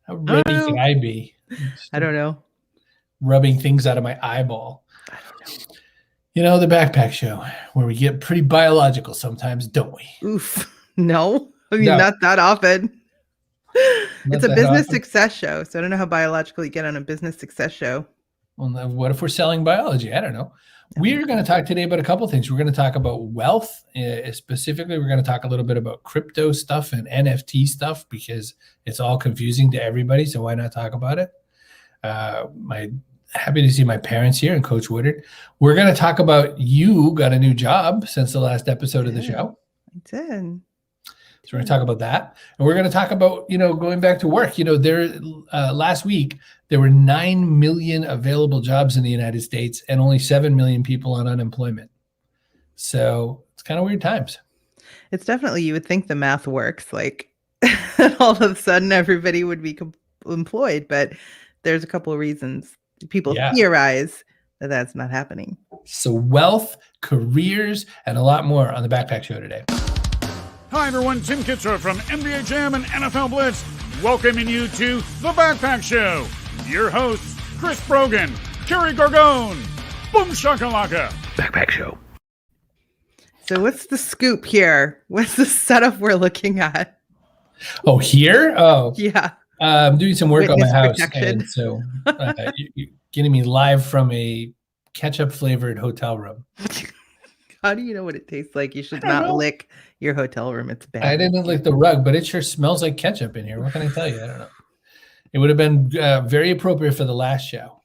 How I don't ready can know. I be? I don't know. Rubbing things out of my eyeball. I don't know. You know, the Backpack Show, where we get pretty biological sometimes, don't we? Oof. No. I mean, No, not that often. It's not a that business often. success show. So I don't know how biological you get on a business success show. Well, now what if we're selling biology? I don't know. Oh my We're going to God. talk today about a couple things. We're going to talk about wealth. Specifically, we're going to talk a little bit about crypto stuff and NFT stuff because it's all confusing to everybody. So why not talk about it? My happy to see my parents here and Coach Woodard. We're going to talk about you got a new job since the last episode of the show. I did. So we're going to talk about that, and we're going to talk about going back to work. There last week there were 9 million available jobs in the United States, and only 7 million people on unemployment. So it's kind of weird times. It's definitely, you would think the math works. Like all of a sudden everybody would be employed, but there's a couple of reasons people theorize that that's not happening. So wealth, careers, and a lot more on the Backpack Show today. Hi everyone, Tim Kitzrow from NBA Jam and NFL Blitz, welcoming you to The Backpack Show. Your hosts, Chris Brogan, Kerry Gorgone, Boom Shakalaka. Backpack Show. So what's the scoop here? What's the setup we're looking at? Oh, here? Oh. Yeah. I'm doing some work Witness on my house. protection. And so you're getting me live from a ketchup-flavored hotel room. How do you know what it tastes like? You should not lick your hotel room. It's bad. I didn't lick the rug, but it sure smells like ketchup in here. What can I tell you? I don't know. It would have been very appropriate for the last show.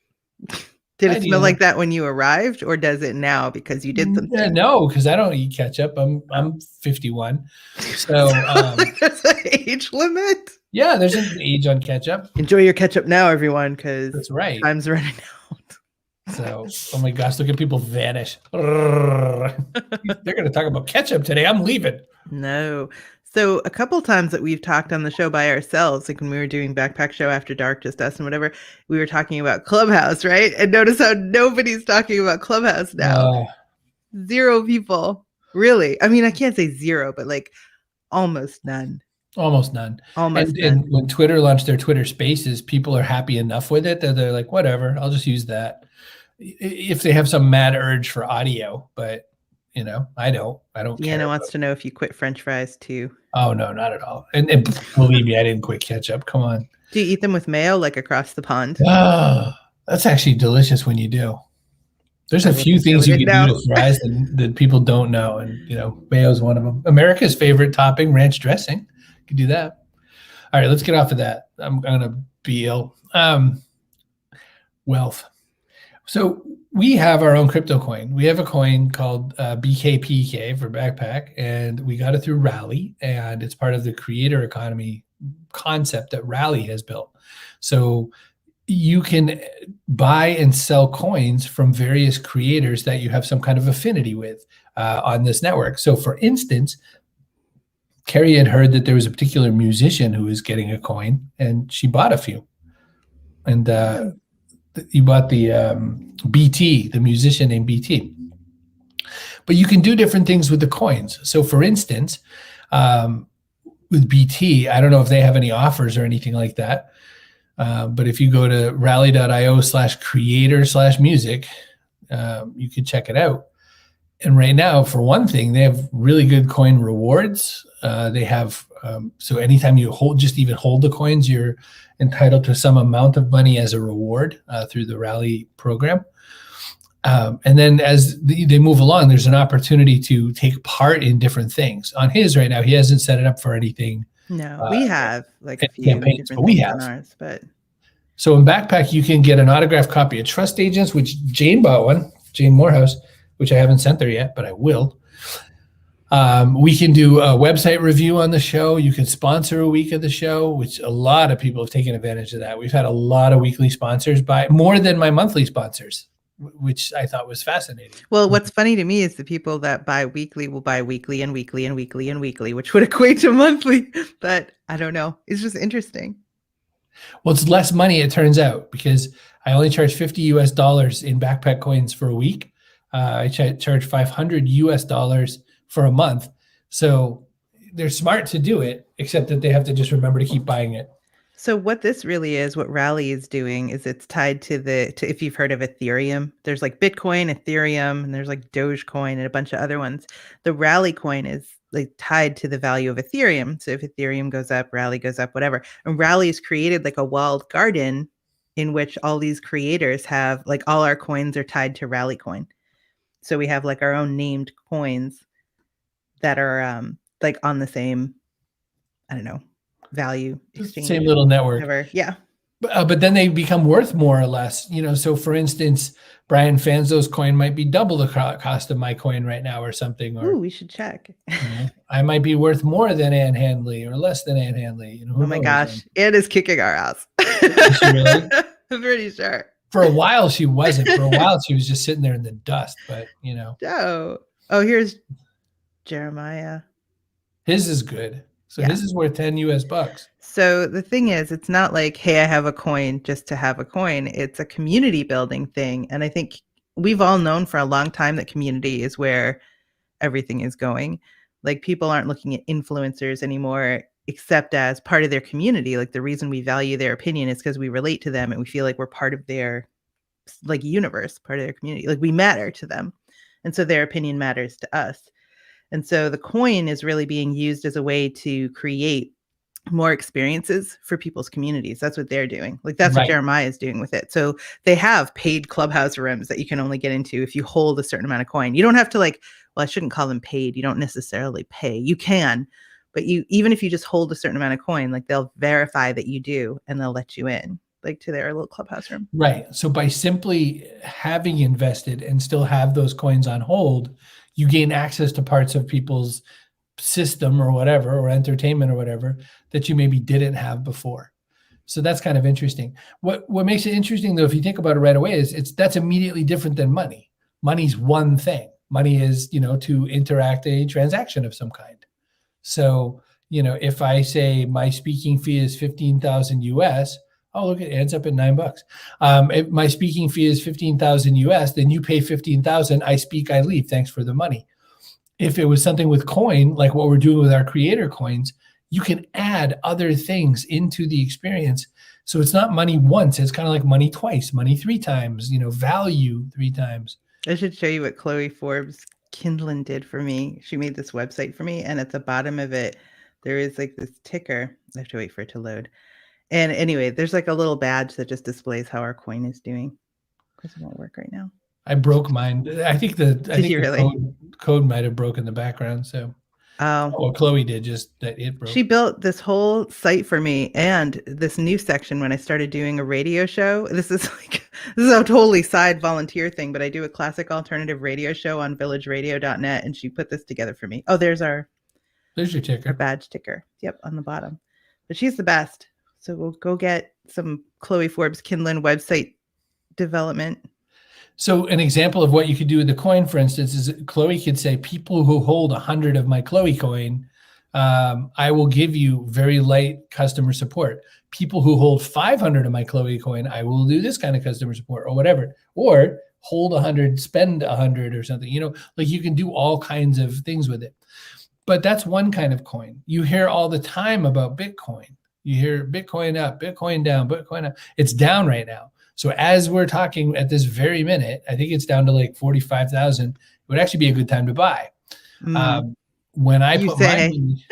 Did it smell like that when you arrived, or does it now because you did something? No, because I don't eat ketchup. I'm 51. So there's an age limit. Yeah, there's an age on ketchup. Enjoy your ketchup now, everyone, because that's right. Time's running out. So, oh my gosh, look at people vanish. They're going to talk about ketchup today. I'm leaving. No. So a couple times that we've talked on the show by ourselves, like when we were doing Backpack Show After Dark, just us and whatever, we were talking about Clubhouse, right? And notice how nobody's talking about Clubhouse now. 0 people. Really? I mean, I can't say 0, but like almost none. Almost none. Almost none. And when Twitter launched their Twitter Spaces, people are happy enough with it that they're like, whatever, I'll just use that. If they have some mad urge for audio, but I don't care. Deanna wants to know if you quit French fries too. Oh no, not at all. And believe me, I didn't quit ketchup. Come on. Do you eat them with mayo, like across the pond? Oh, that's actually delicious when you do. There's a few things you can do with fries that people don't know, and mayo is one of them. America's favorite topping, ranch dressing. You can do that. All right, let's get off of that. I'm gonna be ill. Wealth. So we have our own crypto coin. We have a coin called BKPK for Backpack, and we got it through Rally, and it's part of the creator economy concept that Rally has built. So you can buy and sell coins from various creators that you have some kind of affinity with on this network. So for instance, Kerry had heard that there was a particular musician who was getting a coin, and she bought a few. And you bought the BT, the musician named BT. But you can do different things with the coins. So for instance, with BT, I don't know if they have any offers or anything like that. But if you go to rally.io/creator/music, you can check it out. And right now, for one thing, they have really good coin rewards. They have, so anytime you hold the coins, you're entitled to some amount of money as a reward through the Rally program. And then as they move along, there's an opportunity to take part in different things. On his right now, he hasn't set it up for anything. No, we have like a few campaigns, different but we things have. on ours, but so in Backpack, you can get an autographed copy of Trust Agents, which Jane bought one, Jane Morehouse, which I haven't sent her yet, but I will. We can do a website review on the show. You can sponsor a week of the show, which a lot of people have taken advantage of that. We've had a lot of weekly sponsors, by more than my monthly sponsors, which I thought was fascinating. Well, what's funny to me is the people that buy weekly will buy weekly and weekly and weekly and weekly, which would equate to monthly. But I don't know. It's just interesting. Well, it's less money, it turns out, because I only charge $50 in Backpack coins for a week. I charge $500 for a month. So they're smart to do it, except that they have to just remember to keep buying it. So what this really is, what Rally is doing is it's tied to if you've heard of Ethereum, there's like Bitcoin, Ethereum, and there's like Dogecoin and a bunch of other ones. The Rally coin is like tied to the value of Ethereum. So if Ethereum goes up, Rally goes up, whatever. And Rally has created like a walled garden in which all these creators have like all our coins are tied to Rally coin. So we have like our own named coins that are like on the same, I don't know, value exchange. Same little network. Whatever. Yeah. But then they become worth more or less, so for instance, Brian Fanzo's coin might be double the cost of my coin right now or something. Or we should check. I might be worth more than Ann Handley or less than Ann Handley. Oh my gosh. Ann is kicking our ass. Is she really? I'm pretty sure. For a while, she wasn't. For a while, she was just sitting there in the dust. But, Oh, here's Jeremiah. His is good. So his is worth 10 US bucks. So the thing is, it's not like, hey, I have a coin just to have a coin. It's a community building thing. And I think we've all known for a long time that community is where everything is going. Like people aren't looking at influencers anymore, except as part of their community. Like the reason we value their opinion is because we relate to them and we feel like we're part of their like universe, part of their community. Like we matter to them. And so their opinion matters to us. And so the coin is really being used as a way to create more experiences for people's communities. That's what they're doing. Like that's what Jeremiah is doing with it. So they have paid Clubhouse rooms that you can only get into if you hold a certain amount of coin. You don't have to well, I shouldn't call them paid. You don't necessarily pay. You can, but even if you just hold a certain amount of coin, like they'll verify that you do and they'll let you in like to their little Clubhouse room. Right. So by simply having invested and still have those coins on hold, you gain access to parts of people's system or whatever, or entertainment or whatever that you maybe didn't have before. So that's kind of interesting. What makes it interesting though, if you think about it right away, is that's immediately different than money. Money's one thing. Money is, to interact a transaction of some kind. So, if I say my speaking fee is 15,000 US, oh, look, it ends up at $9. If my speaking fee is 15,000 US, then you pay 15,000. I speak, I leave. Thanks for the money. If it was something with coin, like what we're doing with our creator coins, you can add other things into the experience. So it's not money once. It's kind of like money twice, money three times, value three times. I should show you what Chloe Forbes Kindlin did for me. She made this website for me. And at the bottom of it, there is like this ticker. I have to wait for it to load. And anyway, there's like a little badge that just displays how our coin is doing. Because it won't work right now. I broke mine. I think really? the code might have broken the background. So, well, Chloe did, just that it broke. She built this whole site for me and this new section when I started doing a radio show. This is a totally side volunteer thing, but I do a classic alternative radio show on villageradio.net, and she put this together for me. Oh, there's your ticker, our badge ticker. Yep, on the bottom. But she's the best. So we'll go get some Chloe Forbes Kindlin website development. So an example of what you could do with the coin, for instance, is Chloe could say, people who hold 100 of my Chloe coin, I will give you very light customer support. People who hold 500 of my Chloe coin, I will do this kind of customer support or whatever. Or hold 100, spend 100 or something. Like you can do all kinds of things with it. But that's one kind of coin. You hear all the time about Bitcoin. You hear Bitcoin up, Bitcoin down, Bitcoin up. It's down right now. So as we're talking at this very minute, I think it's down to like 45,000. It would actually be a good time to buy. When I put money,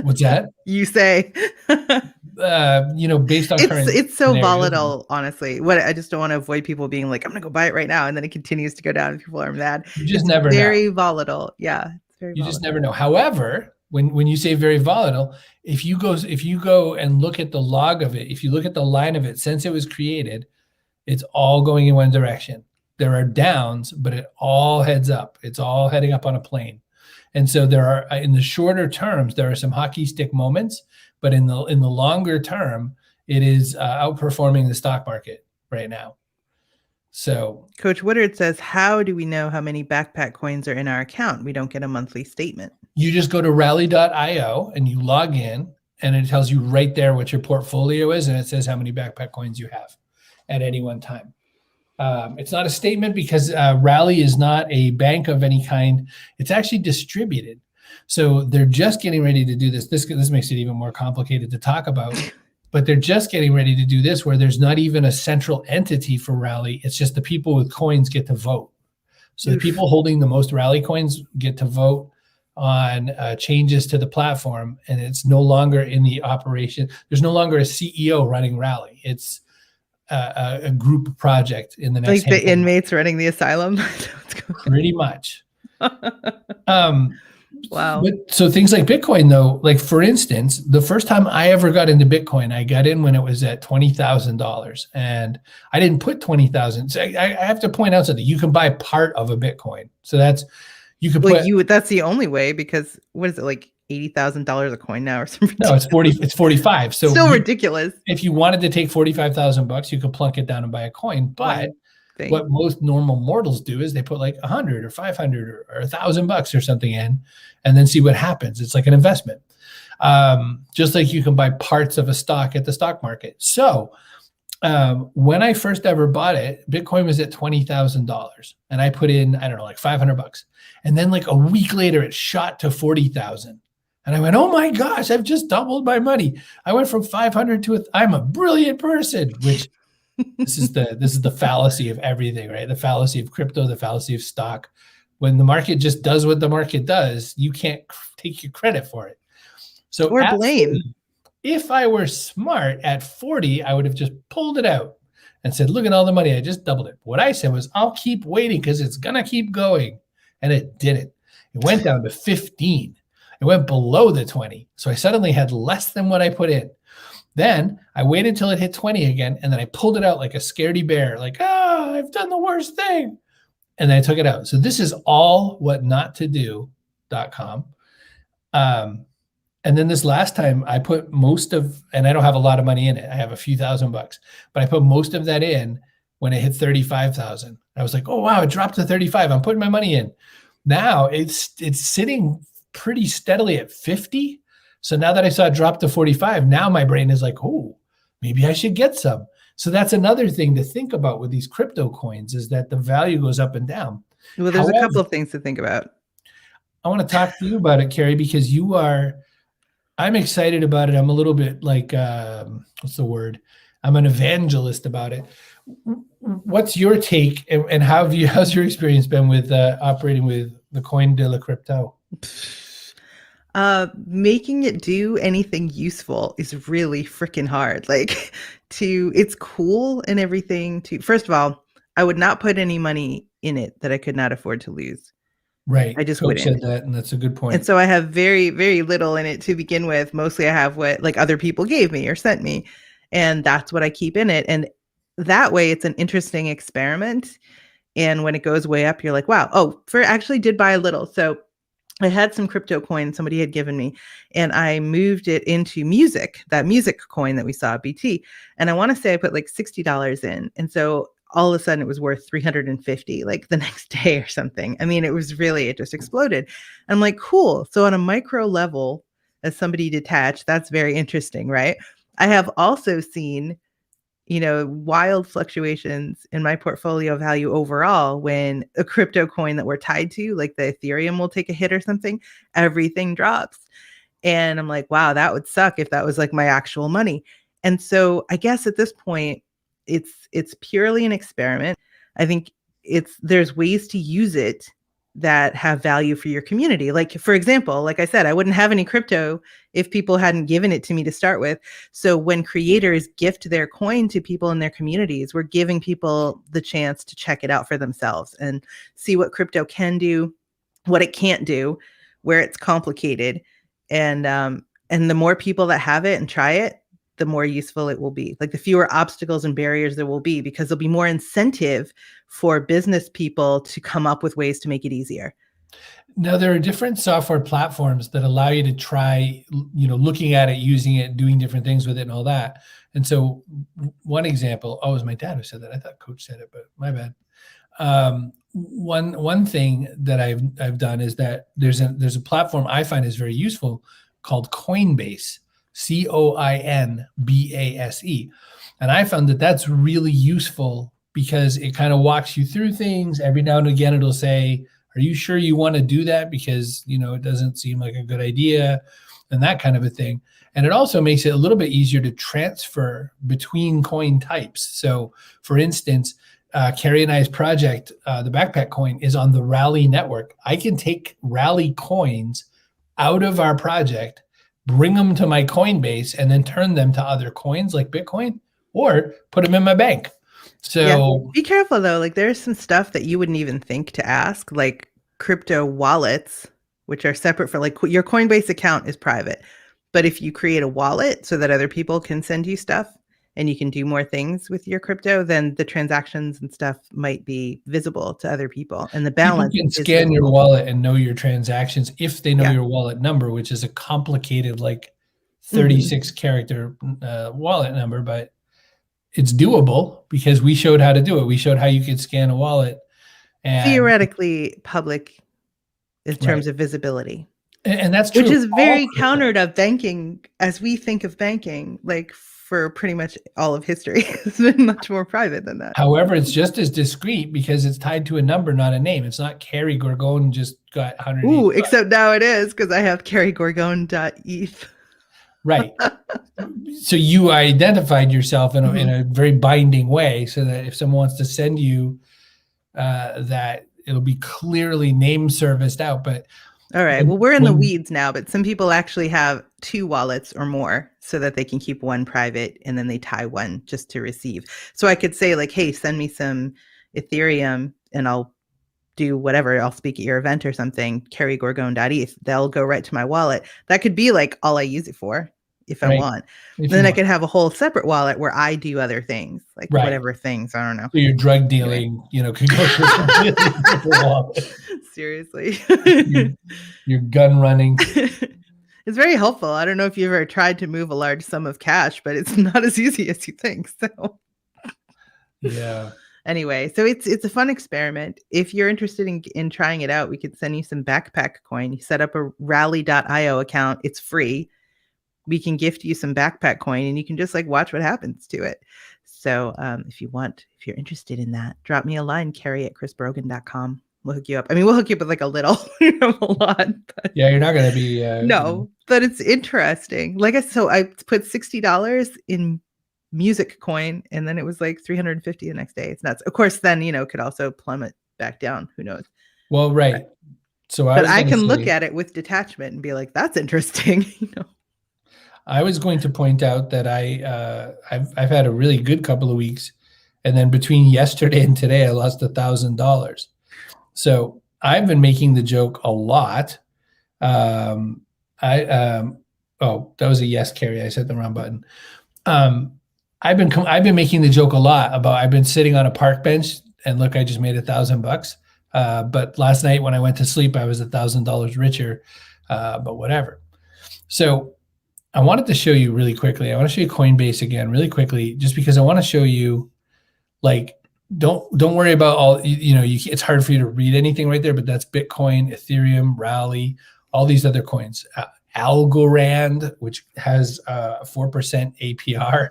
what's that? You say, based on current. It's so volatile, honestly. I just don't want to avoid people being like, I'm going to go buy it right now. And then it continues to go down and people are mad. You just never know. Very volatile. Yeah. It's very volatile. Just never know. However, when you say very volatile, if you go and look at the log of it, if you look at the line of it since it was created, it's all going in one direction. There are downs, but it all heads up. It's all heading up on a plane. And so there are, in the shorter terms, there are some hockey stick moments, but in the longer term, it is outperforming the stock market right now. So Coach Woodard says, how do we know how many backpack coins are in our account? We don't get a monthly statement. You just go to rally.io and you log in, and it tells you right there what your portfolio is, and it says how many backpack coins you have at any one time. It's not a statement because Rally is not a bank of any kind. It's actually distributed. So they're just getting ready to do this. This makes it even more complicated to talk about. but they're just getting ready to do this where there's not even a central entity for Rally. It's just the people with coins get to vote. So the people holding the most Rally coins get to vote on changes to the platform, and it's no longer in the operation. There's no longer a CEO running Rally. It's a group project in the next. Like the inmates running the asylum. Pretty much. Wow. But so things like Bitcoin, though, like for instance, the first time I ever got into Bitcoin, I got in when it was at $20,000, and I didn't put 20,000. So I have to point out something. You can buy part of a Bitcoin, so that's you can put. That's the only way, because what is it, like $80,000 a coin now or something? No, it's 40. It's 45. So still ridiculous. If you wanted to take $45,000, you could plunk it down and buy a coin, but. What most normal mortals do is they put like 100 or 500 or $1,000 or something in, and then see what happens. It's like an investment, just like you can buy parts of a stock at the stock market. So when I first ever bought it, Bitcoin was at $20,000, and I put in, I don't know, like $500, and then like a week later it shot to 40,000. And I went, oh my gosh, I've just doubled my money. I went from 500 to I'm a brilliant person, which. This is the fallacy of everything, right? The fallacy of crypto, the fallacy of stock. When the market just does what the market does, you can't take your credit for it. So or blame. If I were smart at 40, I would have just pulled it out and said, look at all the money. I just doubled it. What I said was, I'll keep waiting because it's going to keep going. And it didn't. It went down to 15. It went below the 20. So I suddenly had less than what I put in. Then I waited till it hit 20 again, and then I pulled it out like a scaredy bear, like, I've done the worst thing. And then I took it out. So this is all whatnottodo.com. And then this last time I put most of, and I don't have a lot of money in it. I have a few $1,000, but I put most of that in when it hit 35,000. I was like, oh, wow, it dropped to 35. I'm putting my money in. Now it's sitting pretty steadily at 50. So now that I saw it drop to 45, now my brain is like, oh, maybe I should get some. So that's another thing to think about with these crypto coins, is that the value goes up and down. Well, there's a couple of things to think about. I want to talk to you about it, Kerry, because I'm excited about it. I'm a little bit like, what's the word? I'm an evangelist about it. What's your take, and how's your experience been with operating with the Coin de la Crypto? Making it do anything useful is really freaking hard. Like it's cool and everything first of all, I would not put any money in it that I could not afford to lose. Right. I just Coach wouldn't. said that, and that's a good point. And so I have very, very little in it to begin with. Mostly I have what like other people gave me or sent me, and that's what I keep in it. And that way it's an interesting experiment. And when it goes way up, you're like, wow. Oh, actually did buy a little. So I had some crypto coin somebody had given me, and I moved it into music, that music coin that we saw at BT. And I want to say I put like $60 in. And so all of a sudden it was worth $350 like the next day or something. I mean, it just exploded. And I'm like, cool. So on a micro level, as somebody detached, that's very interesting, right? I have also seen wild fluctuations in my portfolio value overall when a crypto coin that we're tied to, like the Ethereum, will take a hit or something, everything drops. And I'm like, wow, that would suck if that was like my actual money. And so I guess at this point, it's purely an experiment. I think there's ways to use it that have value for your community. Like, for example, like I said, I wouldn't have any crypto if people hadn't given it to me to start with. So when creators gift their coin to people in their communities, we're giving people the chance to check it out for themselves and see what crypto can do, what it can't do, where it's complicated. And the more people that have it and try it, the more useful it will be. Like the fewer obstacles and barriers there will be, because there'll be more incentive for business people to come up with ways to make it easier. Now, there are different software platforms that allow you to try, looking at it, using it, doing different things with it and all that. And so one example, it was my dad who said that. I thought Coach said it, but my bad. One thing that I've done is that there's a platform I find is very useful called Coinbase. Coinbase. And I found that that's really useful because it kind of walks you through things. Every now and again, it'll say, are you sure you want to do that? Because, it doesn't seem like a good idea. and that kind of a thing. And it also makes it a little bit easier to transfer between coin types. So for instance, Kerry and I's project, the backpack coin, is on the Rally network. I can take Rally coins out of our project, bring them to my Coinbase, and then turn them to other coins like Bitcoin, or put them in my bank. So be careful though. Like there's some stuff that you wouldn't even think to ask, like crypto wallets, which are separate for like your Coinbase account is private. But if you create a wallet so that other people can send you stuff and you can do more things with your crypto, then the transactions and stuff might be visible to other people. And the balance you can scan your wallet and know your transactions if they know your wallet number, which is a complicated, like 36 character wallet number, but it's doable because we showed how to do it. We showed how you could scan a wallet. And theoretically public in terms of visibility. And that's true. Which is very counter to banking as we think of banking, like for pretty much all of history. It's been much more private than that. However, it's just as discreet because it's tied to a number, not a name. It's not Kerry Gorgone just got 100. Ooh, except now it is because I have kerrygorgone.eth. Right. So you identified yourself in a very binding way so that if someone wants to send you that, it'll be clearly name serviced out. But all right. Well, we're in the weeds now, but some people actually have 2 wallets or more so that they can keep one private and then they tie one just to receive. So I could say like, hey, send me some Ethereum and I'll do whatever. I'll speak at your event or something, kerrygorgone.eth. They'll go right to my wallet. That could be like all I use it for if I want. Then I could have a whole separate wallet where I do other things, like whatever things, I don't know. So your drug dealing, could go for something different wallet. Seriously. your gun running. It's very helpful. I don't know if you've ever tried to move a large sum of cash, but it's not as easy as you think. So yeah. Anyway, so it's a fun experiment. If you're interested in trying it out, we could send you some backpack coin. You set up a rally.io account. It's free. We can gift you some backpack coin and you can just like watch what happens to it. So if you're interested in that, drop me a line, Kerry@chrisbrogan.com. We'll hook you up. I mean, we'll hook you up with like a little, a lot. But yeah, you're not going to be. No, but it's interesting. Like I put $60 in music coin and then it was like $350 the next day. It's nuts. Of course, then, could also plummet back down. Who knows? Well, right. So I can look at it with detachment and be like, that's interesting. I was going to point out that I've had a really good couple of weeks, and then between yesterday and today, I lost $1,000. So I've been making the joke a lot. Oh, that was a yes, Kerry. I said the wrong button. I've been making the joke a lot about I've been sitting on a park bench and look, I just made $1,000. But last night when I went to sleep, I was $1,000 richer. But whatever. So I wanted to show you really quickly. I want to show you Coinbase again really quickly, just because I want to show you, like, don't worry about all, it's hard for you to read anything right there, but that's Bitcoin, Ethereum, Rally, all these other coins. Algorand, which has 4% APR,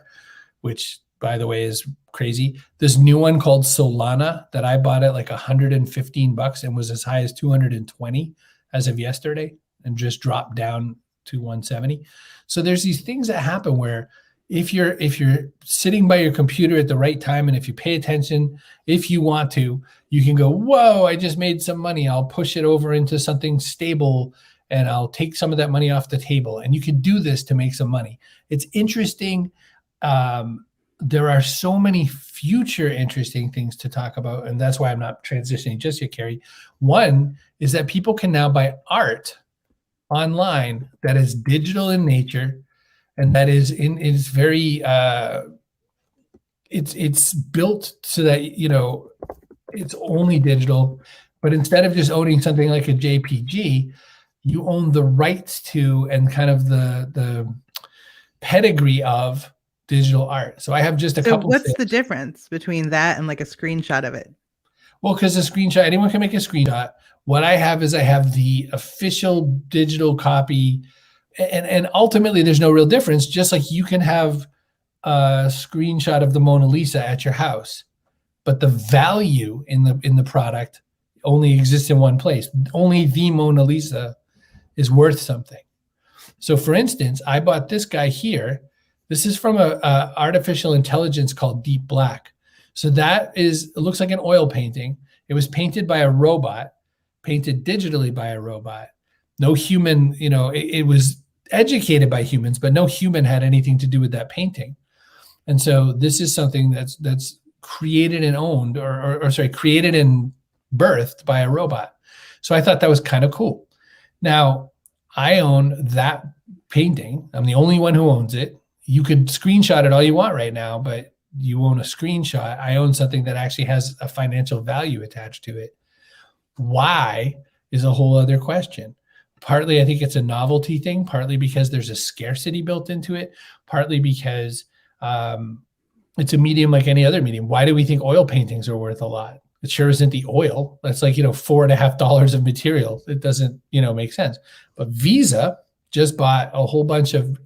which by the way is crazy. This new one called Solana that I bought at like $115 and was as high as 220 as of yesterday and just dropped down to 170. So there's these things that happen where if you're sitting by your computer at the right time, and if you pay attention, if you want to, you can go, whoa, I just made some money. I'll push it over into something stable and I'll take some of that money off the table. And you can do this to make some money. It's interesting. There are so many future interesting things to talk about. And that's why I'm not transitioning just yet, Kerry. One is that people can now buy art online that is digital in nature, and that is very it's built so that it's only digital, but instead of just owning something like a JPG, you own the rights to and kind of the pedigree of digital art. So I have just a couple. What's the difference between that and like a screenshot of it? Well, because a screenshot, anyone can make a screenshot. What I have is I have the official digital copy, and ultimately there's no real difference. Just like you can have a screenshot of the Mona Lisa at your house, but the value in the product only exists in one place. Only the Mona Lisa is worth something. So for instance, I bought this guy here. This is from a artificial intelligence called Deep Black. So it looks like an oil painting. It was painted by a robot, painted digitally by a robot. No human, it was educated by humans, but no human had anything to do with that painting. And so this is something that's created and owned, created and birthed by a robot. So I thought that was kind of cool. Now, I own that painting. I'm the only one who owns it. You could screenshot it all you want right now, but you own a screenshot. I own something that actually has a financial value attached to it. Why is a whole other question. Partly, I think it's a novelty thing, partly because there's a scarcity built into it, partly because it's a medium like any other medium. Why do we think oil paintings are worth a lot? It sure isn't the oil. That's like, $4.50 of material. It doesn't, make sense. But Visa just bought a whole bunch of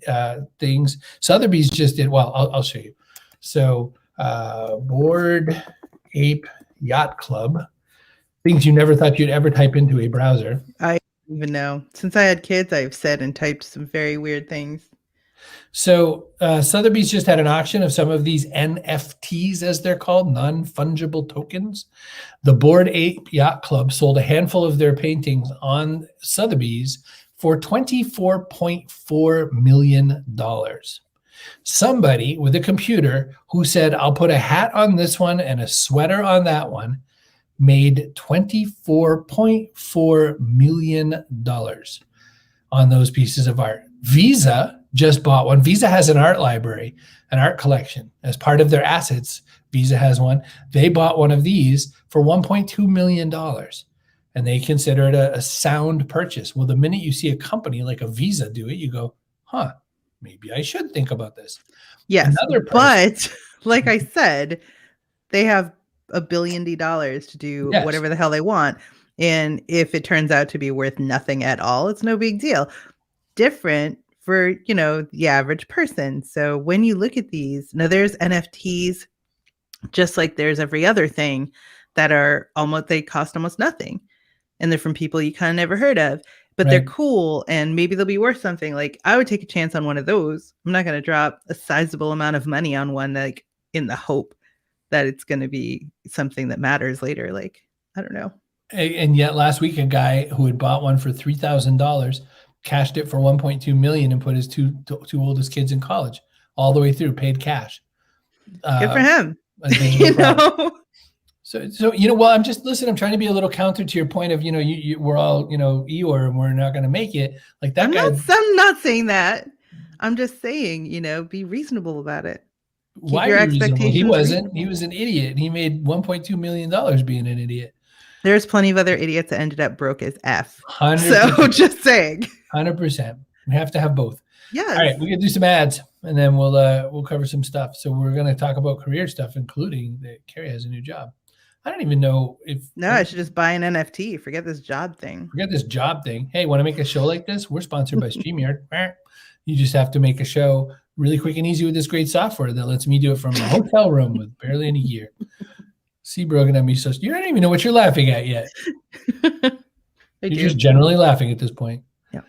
things. Sotheby's just did, well, I'll show you. So Bored Ape Yacht Club, things you never thought you'd ever type into a browser. I don't even know. Since I had kids, I've said and typed some very weird things. So Sotheby's just had an auction of some of these NFTs, as they're called, non-fungible tokens. The Bored Ape Yacht Club sold a handful of their paintings on Sotheby's for $24.4 million. Somebody with a computer who said, I'll put a hat on this one and a sweater on that one, made $24.4 million on those pieces of art. Visa just bought one. Visa has an art library, an art collection. As part of their assets, Visa has one. They bought one of these for $1.2 million, and they consider it a sound purchase. Well, the minute you see a company like a Visa do it, you go, maybe I should think about this. Yes, but like I said, they have $1 billion to do whatever the hell they want. And if it turns out to be worth nothing at all, it's no big deal. Different for, the average person. So when you look at these, now there's NFTs, just like there's every other thing that they cost almost nothing. And they're from people you kind of never heard of, but they're cool and maybe they'll be worth something. Like I would take a chance on one of those. I'm not going to drop a sizable amount of money on one, like in the hope that it's going to be something that matters later. Like, I don't know. And yet last week, a guy who had bought one for $3,000 cashed it for $1.2 million and put his two oldest kids in college all the way through, paid cash. Good for him. So well, I'm trying to be a little counter to your point of, we're all, Eeyore and we're not going to make it. Like that guy. I'm not saying that. I'm just saying, be reasonable about it. Why your expectations? He wasn't. He was an idiot. And he made $1.2 million being an idiot. There's plenty of other idiots that ended up broke as F. 100%. So just saying. 100%. We have to have both. Yes. All right, we can do some ads, and then we'll cover some stuff. So we're going to talk about career stuff, including that Kerry has a new job. I don't even know if. No, I should just buy an NFT. Forget this job thing. Hey, want to make a show like this? We're sponsored by StreamYard. You just have to make a show really quick and easy with this great software that lets me do it from a hotel room with barely any gear. See Brogan at me, so you don't even know what you're laughing at yet. You're just generally laughing at this point. Yeah.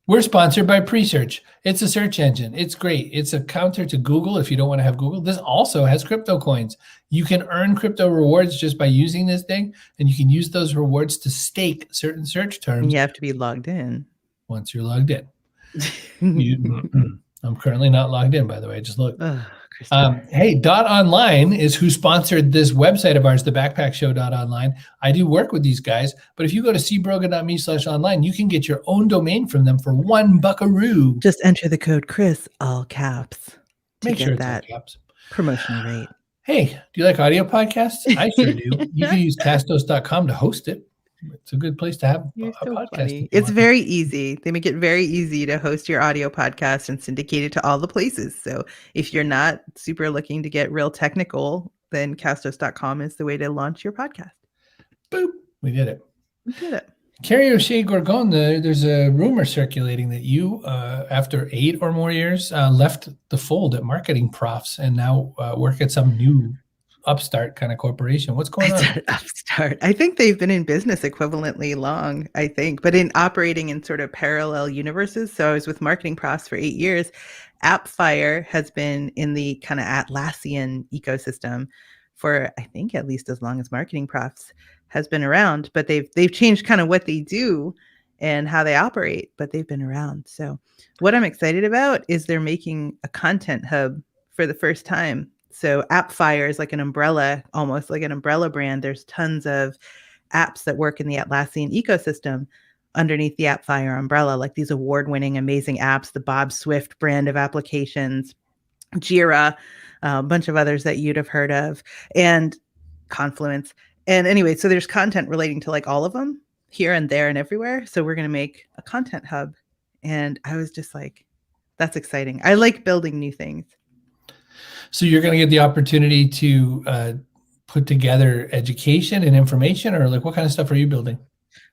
We're sponsored by Presearch. It's a search engine. It's great. It's a counter to Google if you don't want to have Google. This also has crypto coins. You can earn crypto rewards just by using this thing, and you can use those rewards to stake certain search terms. And you have to be logged in. Once you're logged in. I'm currently not logged in, by the way. I just looked. Hey, Dot Online is who sponsored this website of ours, the backpackshow.online. I do work with these guys, but if you go to cbrogan.me/online, you can get your own domain from them for $1. Just enter the code Chris, all caps. Make sure it's all caps. Promotional rate. Hey, do you like audio podcasts? I sure do. You can use castos.com to host it. It's a good place to have a podcast. Funny. It's very easy. They make it very easy to host your audio podcast and syndicate it to all the places. So if you're not super looking to get real technical, then castos.com is the way to launch your podcast. Boop. We did it. Kerry O'Shea Gorgone, there's a rumor circulating that you, after 8 or more years, left the fold at Marketing Profs and now work at some new upstart kind of corporation. What's going It's on? an upstart. I think they've been in business equivalently long, I think, but in operating in sort of parallel universes. So I was with Marketing Profs for 8 years. AppFire has been in the kind of Atlassian ecosystem for, I think, at least as long as Marketing Profs has been around, but they've changed kind of what they do and how they operate, but they've been around. So what I'm excited about is they're making a content hub for the first time. So AppFire is like an umbrella, almost like an umbrella brand. There's tons of apps that work in the Atlassian ecosystem underneath the AppFire umbrella, like these award-winning, amazing apps, the Bob Swift brand of applications, Jira, a bunch of others that you'd have heard of, and Confluence. And anyway, so there's content relating to like all of them here and there and everywhere. So we're going to make a content hub. And I was just like, that's exciting. I like building new things. So you're going to get the opportunity to put together education and information, or like what kind of stuff are you building?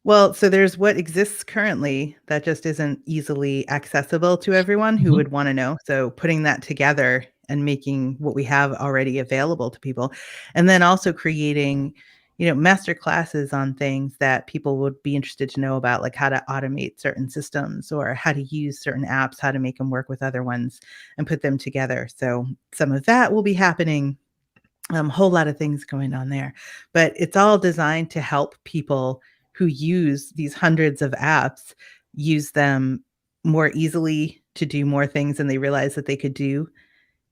Well, so there's what exists currently that just isn't easily accessible to everyone who would want to know. So putting that together and making what we have already available to people. And then also creating, master classes on things that people would be interested to know about, like how to automate certain systems or how to use certain apps, how to make them work with other ones and put them together. So some of that will be happening. Whole lot of things going on there, but it's all designed to help people who use these hundreds of apps use them more easily to do more things than they realize that they could do,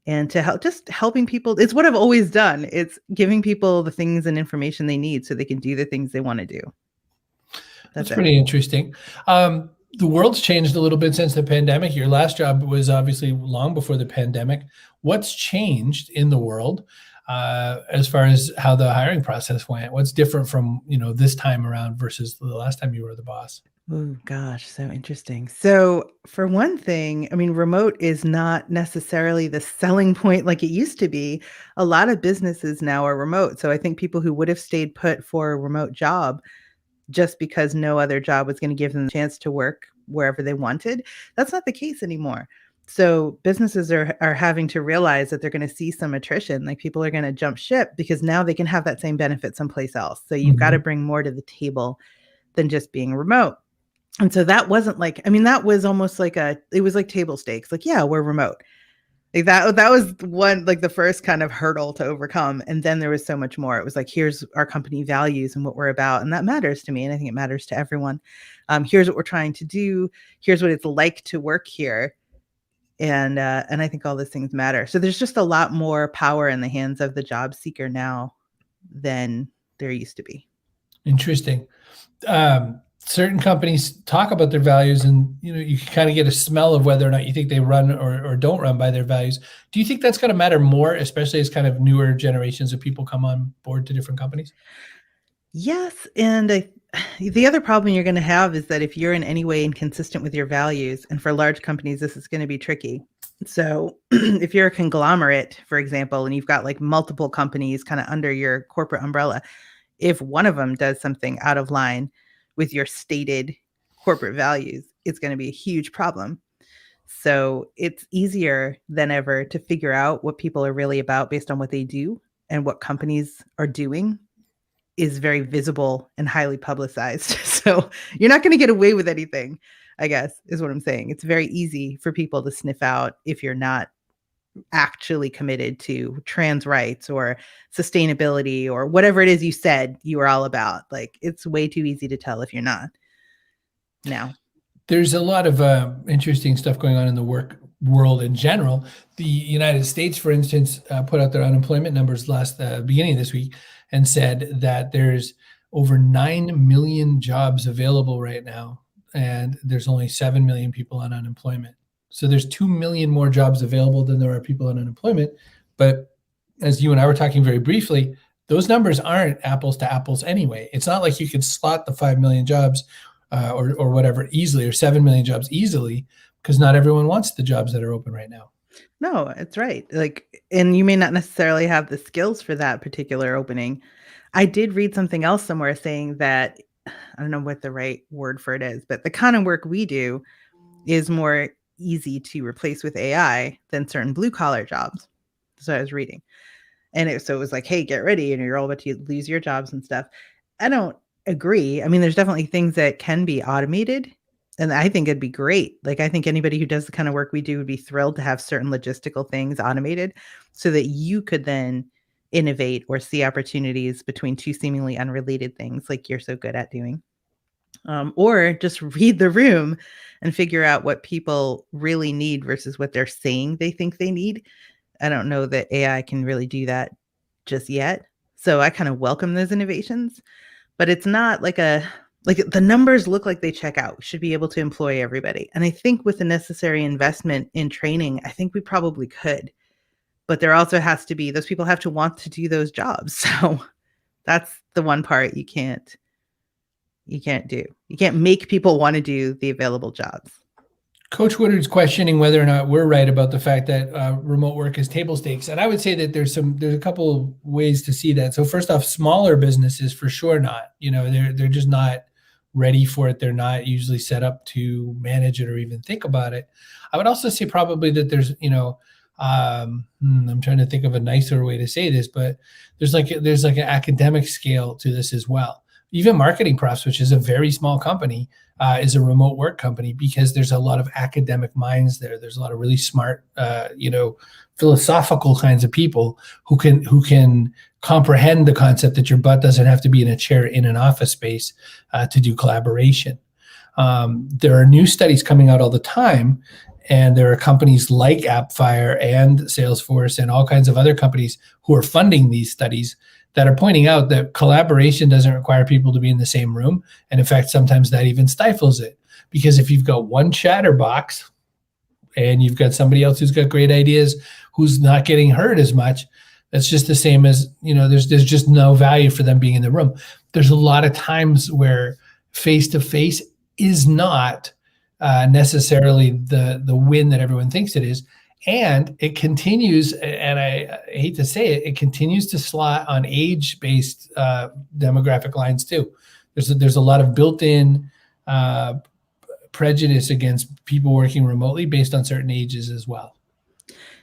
and to helping people. It's what I've always done. It's giving people the things and information they need so they can do the things they want to do. That's pretty interesting. The world's changed a little bit since the pandemic. Your last job was obviously long before the pandemic. What's changed in the world as far as how the hiring process went? What's different from, this time around versus the last time you were the boss? Oh gosh, so interesting. So for one thing, I mean, remote is not necessarily the selling point like it used to be. A lot of businesses now are remote. So I think people who would have stayed put for a remote job just because no other job was going to give them the chance to work wherever they wanted, that's not the case anymore. So businesses are having to realize that they're going to see some attrition. Like people are going to jump ship because now they can have that same benefit someplace else. So you've got to bring more to the table than just being remote. And so that wasn't like, I mean, that was almost like it was like table stakes. Like, yeah, we're remote. Like that was one, like the first kind of hurdle to overcome. And then there was so much more. It was like, here's our company values and what we're about. And that matters to me. And I think it matters to everyone. Here's what we're trying to do. Here's what it's like to work here. And I think all those things matter. So there's just a lot more power in the hands of the job seeker now than there used to be. Interesting. Certain companies talk about their values, and you can kind of get a smell of whether or not you think they run or don't run by their values. Do you think that's going to matter more, especially as kind of newer generations of people come on board to different companies? Yes. And the other problem you're going to have is that if you're in any way inconsistent with your values, and for large companies, this is going to be tricky. So if you're a conglomerate, for example, and you've got like multiple companies kind of under your corporate umbrella, if one of them does something out of line with your stated corporate values, it's going to be a huge problem. So it's easier than ever to figure out what people are really about based on what they do, and what companies are doing is very visible and highly publicized. So you're not going to get away with anything, I guess, is what I'm saying. It's very easy for people to sniff out if you're not actually committed to trans rights or sustainability or whatever it is you said you were all about. Like, it's way too easy to tell if you're not now. There's a lot of interesting stuff going on in the work world in general. The United States, for instance, put out their unemployment numbers beginning of this week and said that there's over 9 million jobs available right now, and there's only 7 million people on unemployment. So there's 2 million more jobs available than there are people on unemployment. But as you and I were talking very briefly, those numbers aren't apples to apples anyway. It's not like you can slot the 5 million jobs or whatever easily, or 7 million jobs easily, because not everyone wants the jobs that are open right now. No, it's right. Like, and you may not necessarily have the skills for that particular opening. I did read something else somewhere saying that, I don't know what the right word for it is, but the kind of work we do is more easy to replace with AI than certain blue collar jobs. So I was reading. And so it was like, hey, get ready, and you're all about to lose your jobs and stuff. I don't agree. I mean, there's definitely things that can be automated, and I think it'd be great. Like, I think anybody who does the kind of work we do would be thrilled to have certain logistical things automated so that you could then innovate or see opportunities between two seemingly unrelated things like you're so good at doing. Or just read the room and figure out what people really need versus what they're saying they think they need. I don't know that AI can really do that just yet. So I kind of welcome those innovations, but it's not like the numbers look like they check out. We should be able to employ everybody. And I think with the necessary investment in training, I think we probably could. But there also has to be, those people have to want to do those jobs. So that's the one part you can't do. You can't make people want to do the available jobs. Coach Woodard's questioning whether or not we're right about the fact that remote work is table stakes. And I would say that there's a couple ways to see that. So first off, smaller businesses for sure not. They're just not ready for it. They're not usually set up to manage it or even think about it. I would also say probably that there's, I'm trying to think of a nicer way to say this, but there's like an academic scale to this as well. Even Marketing Profs, which is a very small company, is a remote work company because there's a lot of academic minds there. There's a lot of really smart, philosophical kinds of people who can comprehend the concept that your butt doesn't have to be in a chair in an office space to do collaboration. There are new studies coming out all the time, and there are companies like AppFire and Salesforce and all kinds of other companies who are funding these studies that are pointing out that collaboration doesn't require people to be in the same room. And in fact, sometimes that even stifles it. Because if you've got one chatterbox and you've got somebody else who's got great ideas, who's not getting heard as much, that's just the same as, there's just no value for them being in the room. There's a lot of times where face-to-face is not necessarily the win that everyone thinks it is. And it continues, and I hate to say it, it continues to slot on age-based demographic lines too. There's a lot of built-in prejudice against people working remotely based on certain ages as well.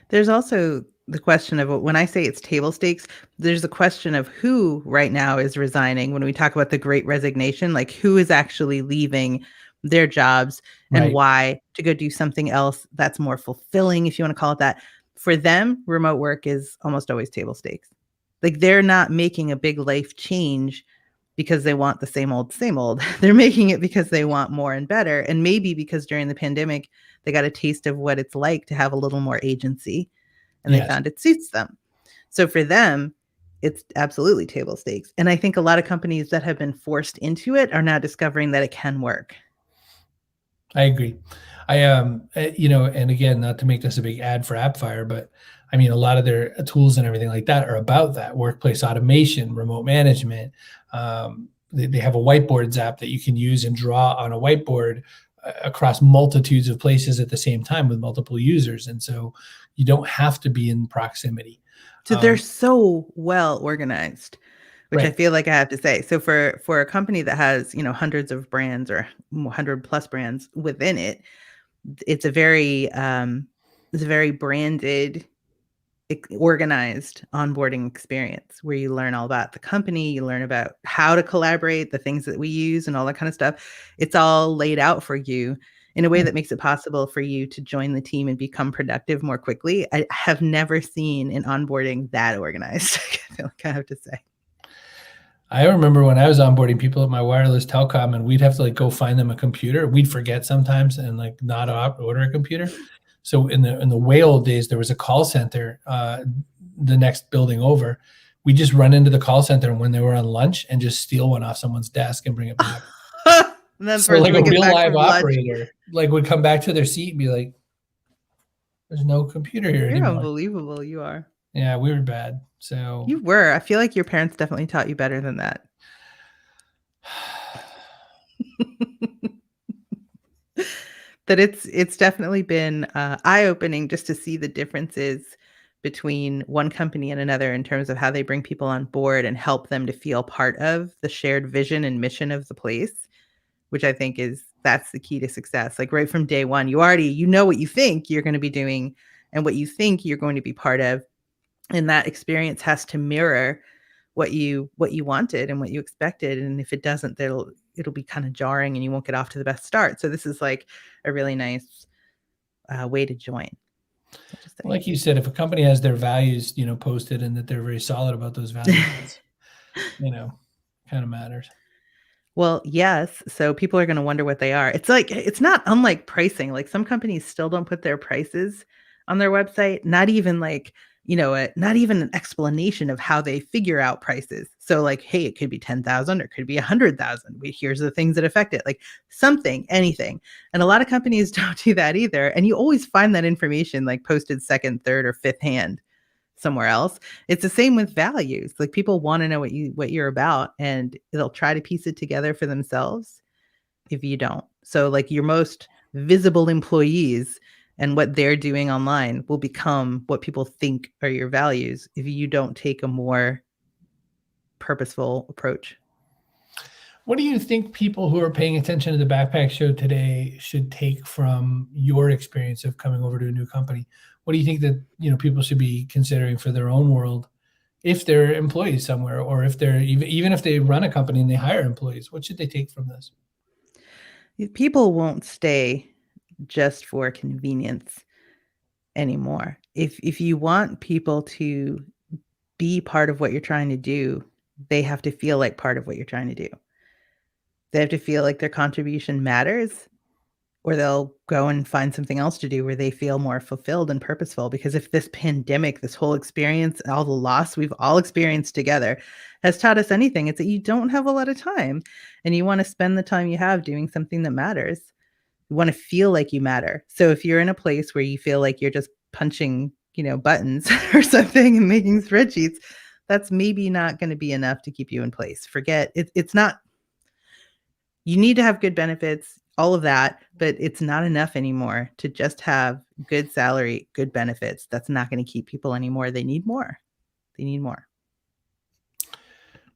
There's also the question of, when I say it's table stakes, there's a question of who right now is resigning. When we talk about the Great Resignation, like who is actually leaving their jobs and Right. why to go do something else that's more fulfilling, if you want to call it that. For them, remote work is almost always table stakes. Like, they're not making a big life change because they want the same old. They're making it because they want more and better. And maybe because during the pandemic, they got a taste of what it's like to have a little more agency, and they found it suits them. So for them, it's absolutely table stakes. And I think a lot of companies that have been forced into it are now discovering that it can work. I agree. And again, not to make this a big ad for AppFire, but I mean, a lot of their tools and everything like that are about that: workplace automation, remote management. They have a whiteboards app that you can use and draw on a whiteboard across multitudes of places at the same time with multiple users. And so you don't have to be in proximity. So they're so well organized, which Right. I feel like I have to say. So for a company that has, hundreds of brands or 100 plus brands within it, it's a very branded, organized onboarding experience where you learn all about the company, you learn about how to collaborate, the things that we use and all that kind of stuff. It's all laid out for you in a way that makes it possible for you to join the team and become productive more quickly. I have never seen an onboarding that organized. I feel like I have to say. I remember when I was onboarding people at my wireless telecom, and we'd have to go find them a computer. We'd forget sometimes and not order a computer. So in the way old days, there was a call center the next building over. We just run into the call center when they were on lunch and just steal one off someone's desk and bring it back. And then So a real live operator would come back to their seat and be like, "There's no computer here You're anymore." unbelievable. You are. Yeah, we were bad. So You were. I feel like your parents definitely taught you better than that. But it's definitely been eye-opening just to see the differences between one company and another in terms of how they bring people on board and help them to feel part of the shared vision and mission of the place, which I think that's the key to success. Like, right from day one, you know what you think you're going to be doing and what you think you're going to be part of. And that experience has to mirror what you wanted and what you expected. And if it doesn't, it'll be kind of jarring and you won't get off to the best start. So this is like a really nice way to join. Like you said, if a company has their values, posted and that they're very solid about those values, kind of matters. Well, yes. So people are going to wonder what they are. It's not unlike pricing. Like some companies still don't put their prices on their website, not even like, not even an explanation of how they figure out prices. So like, hey, it could be 10,000 or it could be 100,000. Here's the things that affect it, like something, anything. And a lot of companies don't do that either. And you always find that information like posted second, third, or fifth hand somewhere else. It's the same with values. Like people want to know what you're about, and they'll try to piece it together for themselves if you don't. So like your most visible employees and what they're doing online will become what people think are your values if you don't take a more purposeful approach. What do you think people who are paying attention to the Backpack Show today should take from your experience of coming over to a new company? What do you think that people should be considering for their own world if they're employees somewhere, or if they're even if they run a company and they hire employees? What should they take from this? People won't stay just for convenience anymore. If you want people to be part of what you're trying to do, they have to feel like part of what you're trying to do. They have to feel like their contribution matters, or they'll go and find something else to do where they feel more fulfilled and purposeful. Because if this pandemic, this whole experience, all the loss we've all experienced together has taught us anything, it's that you don't have a lot of time, and you want to spend the time you have doing something that matters. You want to feel like you matter. So if you're in a place where you feel like you're just punching, buttons or something and making spreadsheets, that's maybe not going to be enough to keep you in place. Forget it. It's not. You need to have good benefits, all of that, but it's not enough anymore to just have good salary, good benefits. That's not going to keep people anymore. They need more. They need more.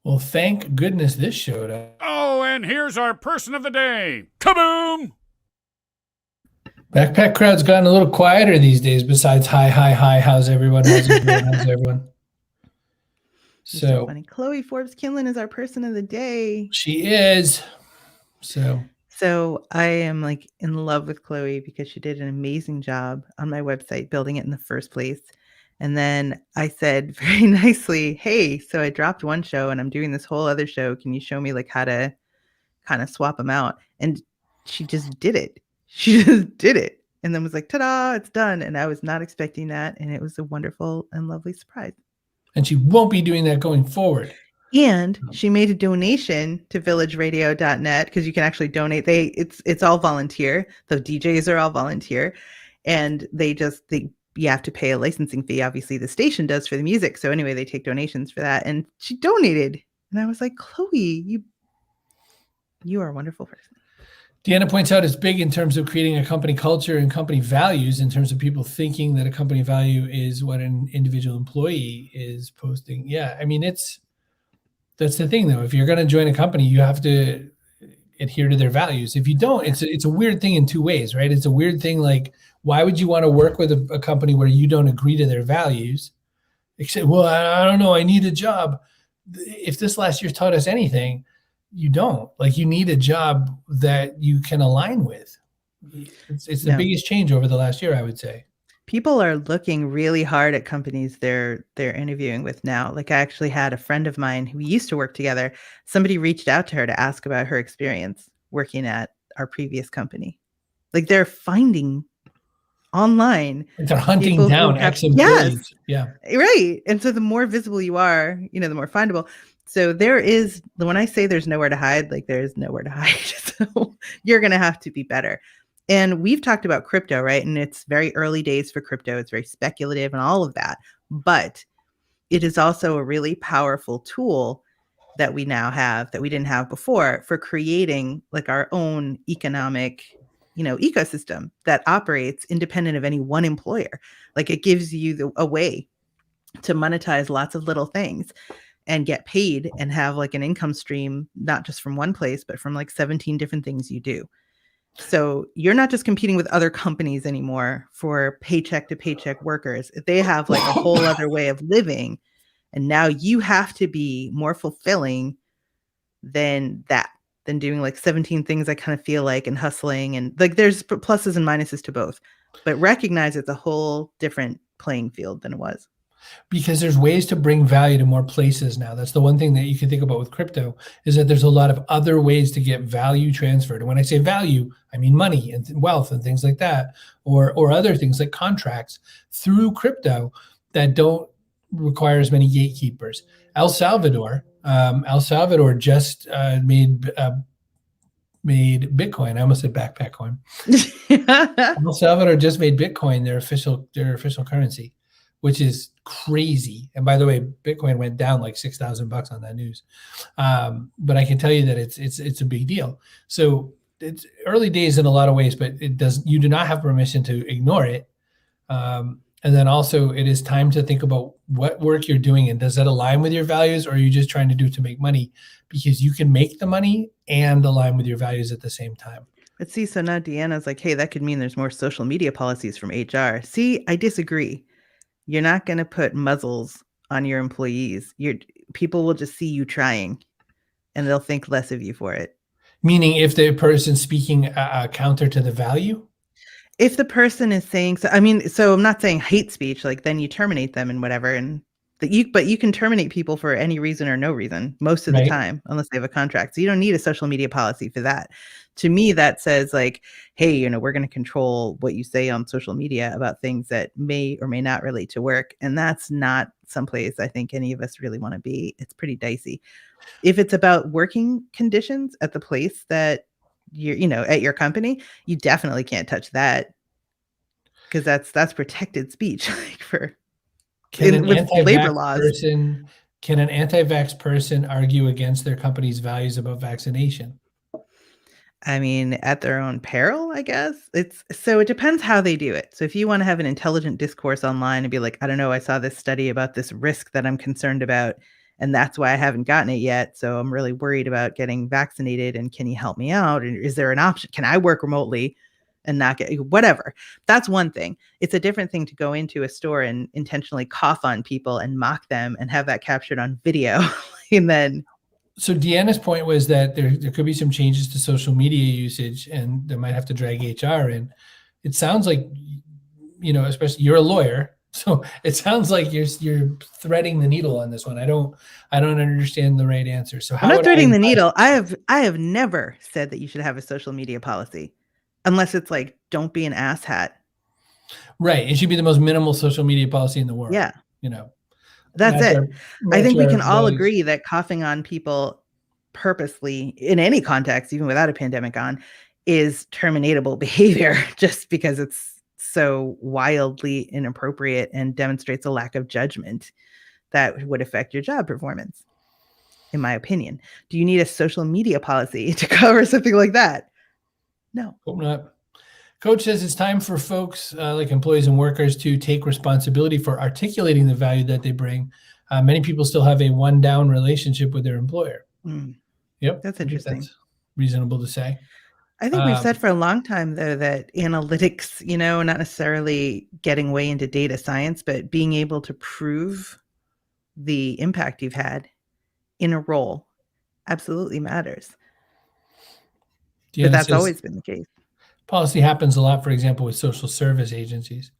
Well, thank goodness this showed up. Oh, and here's our person of the day. Kaboom! Backpack crowd's gotten a little quieter these days. Besides, hi, how's everyone? How's everyone? So funny. Chloe Forbes Kinlan is our person of the day. She is. So I am like in love with Chloe because she did an amazing job on my website building it in the first place. And then I said very nicely, hey, so I dropped one show and I'm doing this whole other show. Can you show me like how to kind of swap them out? And she just did it. She just did it. And then was like, ta-da, it's done. And I was not expecting that. And it was a wonderful and lovely surprise. And she won't be doing that going forward. And she made a donation to villageradio.net because you can actually donate. It's all volunteer. The DJs are all volunteer. And you have to pay a licensing fee. Obviously, the station does for the music. So anyway, they take donations for that. And she donated. And I was like, Chloe, you are a wonderful person. Deanna points out it's big in terms of creating a company culture and company values, in terms of people thinking that a company value is what an individual employee is posting. Yeah, I mean, that's the thing, though. If you're going to join a company, you have to adhere to their values. If you don't, it's a weird thing in two ways, right? It's a weird thing, like, why would you want to work with a company where you don't agree to their values? Except, well, I don't know, I need a job. If this last year taught us anything, you don't. Like, you need a job that you can align with. It's the biggest change over the last year, I would say. People are looking really hard at companies they're interviewing with now. Like, I actually had a friend of mine who used to work together. Somebody reached out to her to ask about her experience working at our previous company. Like, they're finding online. They're hunting down ex-employees. Yes, yeah. Right. And so the more visible you are, the more findable. So when I say there's nowhere to hide, like, there's nowhere to hide. So you're going to have to be better. And we've talked about crypto, right? And it's very early days for crypto. It's very speculative and all of that. But it is also a really powerful tool that we now have that we didn't have before for creating like our own economic, ecosystem that operates independent of any one employer. Like, it gives you a way to monetize lots of little things and get paid and have like an income stream, not just from one place, but from like 17 different things you do. So you're not just competing with other companies anymore for paycheck to paycheck workers. They have like a whole other way of living. And now you have to be more fulfilling than that, than doing like 17 things I kind of feel like and hustling. And like there's pluses and minuses to both, but recognize it's a whole different playing field than it was. Because there's ways to bring value to more places now. That's the one thing that you can think about with crypto, is that there's a lot of other ways to get value transferred. And when I say value, I mean money and wealth and things like that, or other things like contracts through crypto that don't require as many gatekeepers. El Salvador just made Bitcoin. I almost said backpack coin. El Salvador just made Bitcoin their official currency, which is crazy. And by the way, Bitcoin went down like $6,000 on that news. But I can tell you that it's a big deal. So it's early days in a lot of ways, but you do not have permission to ignore it. And then also it is time to think about what work you're doing and does that align with your values, or are you just trying to do it to make money? Because you can make the money and align with your values at the same time. But see, so now Deanna's like, hey, that could mean there's more social media policies from HR. See, I disagree. You're not going to put muzzles on your employees. People will just see you trying and they'll think less of you for it. Meaning if the person's speaking counter to the value? If the person is saying, so I'm not saying hate speech, like then you terminate them and whatever. But you can terminate people for any reason or no reason most of the time, unless they have a contract. So you don't need a social media policy for that. To me, that says like, hey, we're going to control what you say on social media about things that may or may not relate to work. And that's not someplace I think any of us really want to be. It's pretty dicey. If it's about working conditions at the place that at your company, you definitely can't touch that because that's protected speech with labor laws. Can an anti-vax person argue against their company's values about vaccination? I mean, at their own peril, I guess. It depends how they do it. So if you want to have an intelligent discourse online and be like, I don't know, I saw this study about this risk that I'm concerned about, and that's why I haven't gotten it yet. So I'm really worried about getting vaccinated. And can you help me out? And is there an option? Can I work remotely and not get whatever? That's one thing. It's a different thing to go into a store and intentionally cough on people and mock them and have that captured on video. And then. So Deanna's point was that there could be some changes to social media usage and they might have to drag HR in. It sounds like, especially you're a lawyer. So it sounds like you're threading the needle on this one. I don't understand the right answer. So I'm not threading the needle. I have never said that you should have a social media policy, unless it's like, don't be an asshat. Right. It should be the most minimal social media policy in the world. Yeah. That's it. I think we can all agree that coughing on people purposely in any context, even without a pandemic on, is terminatable behavior just because it's so wildly inappropriate and demonstrates a lack of judgment that would affect your job performance, in my opinion. Do you need a social media policy to cover something like that? No. Hope not. Coach says it's time for folks like employees and workers to take responsibility for articulating the value that they bring. Many people still have a one-down relationship with their employer. Yep. That's interesting. That's reasonable to say. I think we've said for a long time, though, that analytics, not necessarily getting way into data science, but being able to prove the impact you've had in a role absolutely matters. But that's always been the case. Policy happens a lot, for example, with social service agencies.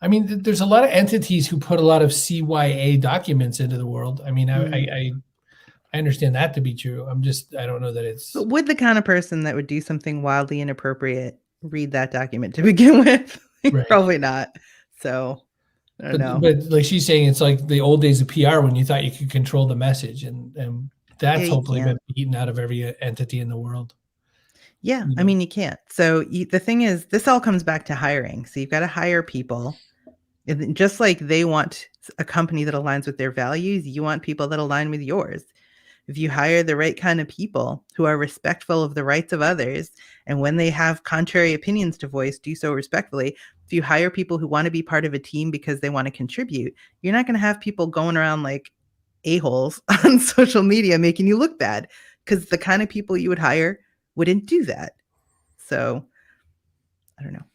I mean, there's a lot of entities who put a lot of CYA documents into the world. I mean, I understand that to be true. I don't know that it's. But would the kind of person that would do something wildly inappropriate read that document to begin with? Right. Probably not. So I don't know. But like she's saying, it's like the old days of PR when you thought you could control the message, and that's hopefully been beaten out of every entity in the world. Yeah, I mean, you can't. So the thing is, this all comes back to hiring. So you've got to hire people. Just like they want a company that aligns with their values, you want people that align with yours. If you hire the right kind of people who are respectful of the rights of others, and when they have contrary opinions to voice, do so respectfully. If you hire people who want to be part of a team because they want to contribute, you're not going to have people going around like a-holes on social media making you look bad, because the kind of people you would hire wouldn't do that. So I don't know.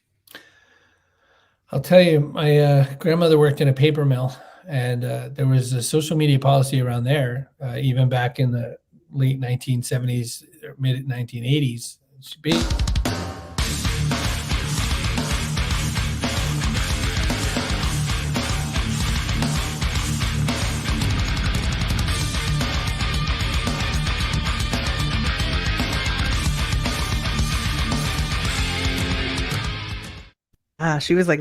I'll tell you, my grandmother worked in a paper mill, and there was a social media policy around there, even back in the late 1970s, or mid 1980s. She was like